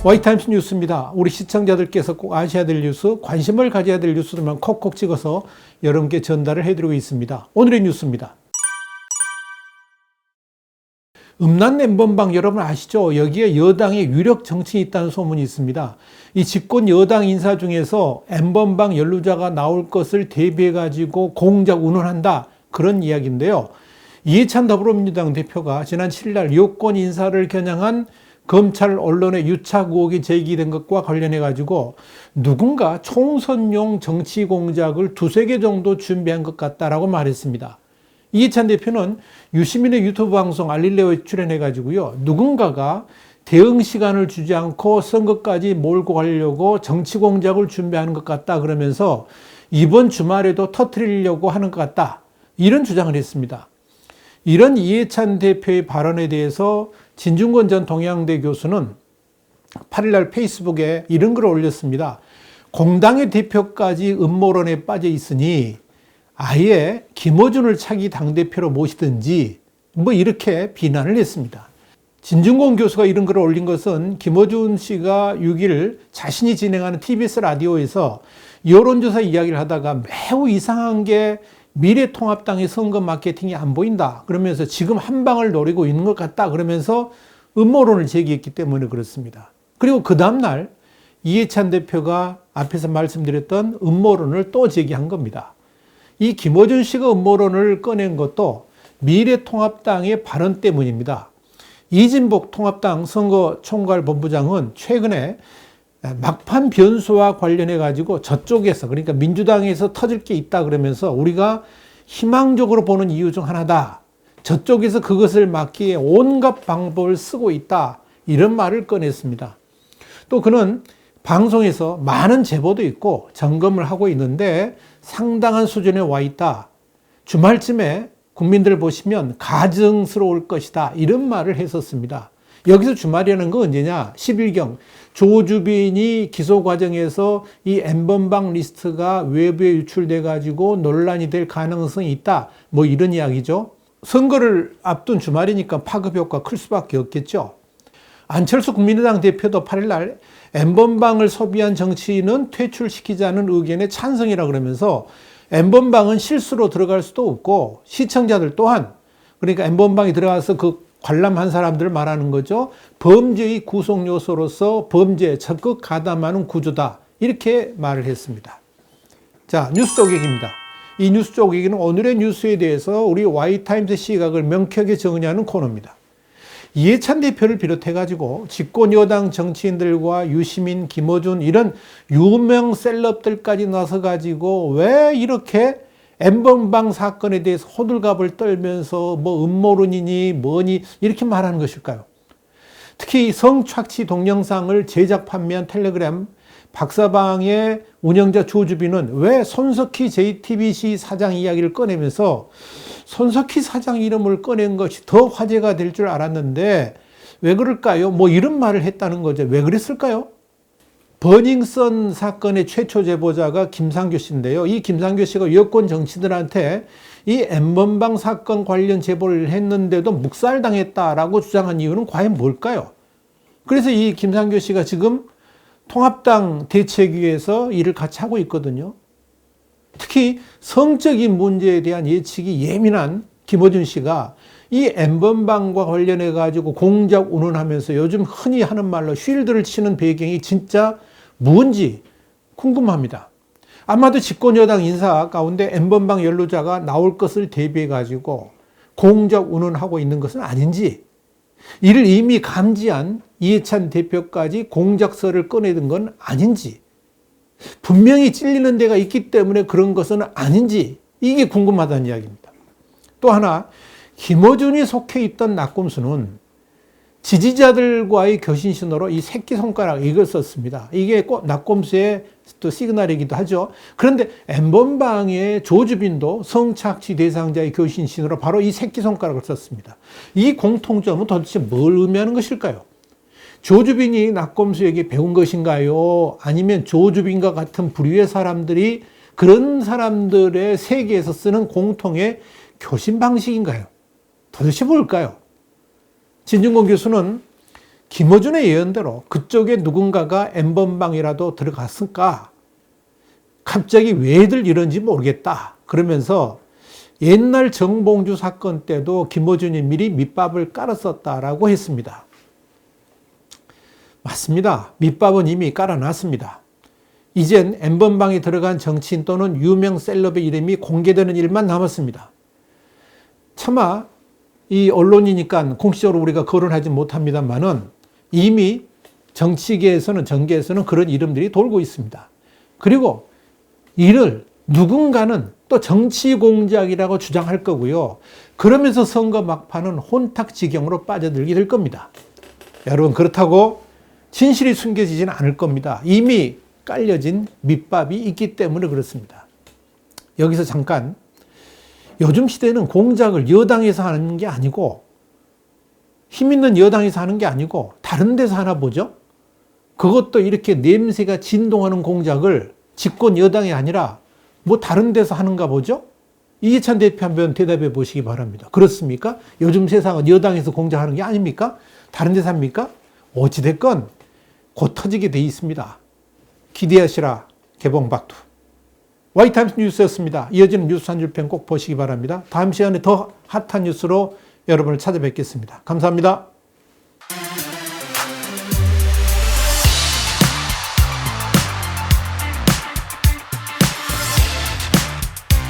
와이타임스 뉴스입니다. 우리 시청자들께서 꼭 아셔야 될 뉴스, 관심을 가져야 될 뉴스들만 콕콕 찍어서 여러분께 전달을 해드리고 있습니다. 오늘의 뉴스입니다. 음란 N번방 여러분 아시죠? 여기에 여당의 유력 정치인이 있다는 소문이 있습니다. 이 집권 여당 인사 중에서 N번방 연루자가 나올 것을 대비해가지고 공작 운운한다. 그런 이야기인데요. 이해찬 더불어민주당 대표가 지난 7일 여권 인사를 겨냥한 검찰 언론의 유착 의혹이 제기된 것과 관련해가지고 누군가 총선용 정치 공작을 두세 개 정도 준비한 것 같다라고 말했습니다. 이해찬 대표는 유시민의 유튜브 방송 알릴레오에 출연해가지고요. 누군가가 대응 시간을 주지 않고 선거까지 몰고 가려고 정치 공작을 준비하는 것 같다 그러면서 이번 주말에도 터뜨리려고 하는 것 같다. 이런 주장을 했습니다. 이런 이해찬 대표의 발언에 대해서 진중권 전 동양대 교수는 8일날 페이스북에 이런 글을 올렸습니다. 공당의 대표까지 음모론에 빠져 있으니 아예 김어준을 차기 당대표로 모시든지 이렇게 비난을 했습니다. 진중권 교수가 이런 글을 올린 것은 김어준 씨가 6일 자신이 진행하는 TBS 라디오에서 여론조사 이야기를 하다가 매우 이상한 게 미래통합당의 선거 마케팅이 안 보인다. 그러면서 지금 한 방을 노리고 있는 것 같다. 그러면서 음모론을 제기했기 때문에 그렇습니다. 그리고 그 다음날 이해찬 대표가 앞에서 말씀드렸던 음모론을 또 제기한 겁니다. 이 김어준 씨가 음모론을 꺼낸 것도 미래통합당의 발언 때문입니다. 이진복 통합당 선거총괄본부장은 최근에 막판 변수와 관련해 가지고 저쪽에서 그러니까 민주당에서 터질 게 있다 그러면서 우리가 희망적으로 보는 이유 중 하나다. 저쪽에서 그것을 막기에 온갖 방법을 쓰고 있다. 이런 말을 꺼냈습니다. 또 그는 방송에서 많은 제보도 있고 점검을 하고 있는데 상당한 수준에 와 있다. 주말쯤에 국민들 보시면 가증스러울 것이다. 이런 말을 했었습니다. 여기서 주말이라는 건 언제냐? 10일경 조주빈이 기소 과정에서 이 N번방 리스트가 외부에 유출돼 가지고 논란이 될 가능성이 있다. 이런 이야기죠. 선거를 앞둔 주말이니까 파급 효과 클 수밖에 없겠죠. 안철수 국민의당 대표도 8일날 N번방을 소비한 정치인은 퇴출시키자는 의견에 찬성이라 그러면서 N번방은 실수로 들어갈 수도 없고 시청자들 또한 그러니까 N번방이 들어가서 그 관람한 사람들을 말하는 거죠. 범죄의 구성 요소로서 범죄에 적극 가담하는 구조다. 이렇게 말을 했습니다. 자, 뉴스 쪼개기입니다. 이 뉴스 쪼개기는 오늘의 뉴스에 대해서 우리 와이타임스 시각을 명쾌하게 정리하는 코너입니다. 이해찬 대표를 비롯해가지고 집권 여당 정치인들과 유시민, 김어준 이런 유명 셀럽들까지 나서가지고 왜 이렇게 N번방 사건에 대해서 호들갑을 떨면서 음모론이니 뭐니 이렇게 말하는 것일까요? 특히 성착취 동영상을 제작 판매한 텔레그램 박사방의 운영자 조주빈은 왜 손석희 JTBC 사장 이야기를 꺼내면서 손석희 사장 이름을 꺼낸 것이 더 화제가 될 줄 알았는데 왜 그럴까요? 이런 말을 했다는 거죠. 왜 그랬을까요? 버닝썬 사건의 최초 제보자가 김상교 씨인데요. 이 김상교 씨가 여권 정치들한테 이 N번방 사건 관련 제보를 했는데도 묵살당했다라고 주장한 이유는 과연 뭘까요? 그래서 이 김상교 씨가 지금 통합당 대책위에서 일을 같이 하고 있거든요. 특히 성적인 문제에 대한 예측이 예민한 김어준 씨가 이 N번방과 관련해 가지고 공작 운운하면서 요즘 흔히 하는 말로 쉴드를 치는 배경이 진짜 뭔지 궁금합니다. 아마도 집권 여당 인사 가운데 N번방 연루자가 나올 것을 대비해 가지고 공작 운운하고 있는 것은 아닌지, 이를 이미 감지한 이해찬 대표까지 공작설을 꺼내든 건 아닌지, 분명히 찔리는 데가 있기 때문에 그런 것은 아닌지, 이게 궁금하다는 이야기입니다. 또 하나, 김어준이 속해 있던 낙검수는 지지자들과의 교신 신호로 이 새끼손가락 이걸 썼습니다. 이게 꼭 낙검수의 또 시그널이기도 하죠. 그런데 N번방의 조주빈도 성착취 대상자의 교신 신호로 바로 이 새끼손가락을 썼습니다. 이 공통점은 도대체 뭘 의미하는 것일까요? 조주빈이 낙검수에게 배운 것인가요? 아니면 조주빈과 같은 부류의 사람들이 그런 사람들의 세계에서 쓰는 공통의 교신 방식인가요? 도대체 뭘까요? 진중권 교수는 김어준의 예언대로 그쪽에 누군가가 N번방이라도 들어갔을까? 갑자기 왜들 이런지 모르겠다. 그러면서 옛날 정봉주 사건 때도 김어준이 미리 밑밥을 깔았었다라고 했습니다. 맞습니다. 밑밥은 이미 깔아놨습니다. 이젠 N번방에 들어간 정치인 또는 유명 셀럽의 이름이 공개되는 일만 남았습니다. 차마 이 언론이니까 공식적으로 우리가 거론하지 못합니다만은 이미 정치계에서는 정계에서는 그런 이름들이 돌고 있습니다. 그리고 이를 누군가는 또 정치 공작이라고 주장할 거고요. 그러면서 선거 막판은 혼탁지경으로 빠져들게 될 겁니다. 여러분, 그렇다고 진실이 숨겨지지는 않을 겁니다. 이미 깔려진 밑밥이 있기 때문에 그렇습니다. 여기서 잠깐, 요즘 시대는 공작을 여당에서 하는 게 아니고 힘 있는 여당에서 하는 게 아니고 다른 데서 하나 보죠. 그것도 이렇게 냄새가 진동하는 공작을 집권 여당이 아니라 뭐 다른 데서 하는가 보죠. 이해찬 대표 한번 대답해 보시기 바랍니다. 그렇습니까? 요즘 세상은 여당에서 공작하는 게 아닙니까? 다른 데서 합니까? 어찌됐건 곧 터지게 돼 있습니다. 기대하시라. 개봉박두. 와이타임스 뉴스였습니다. 이어지는 뉴스 한 줄 평 꼭 보시기 바랍니다. 다음 시간에 더 핫한 뉴스로 여러분을 찾아뵙겠습니다. 감사합니다.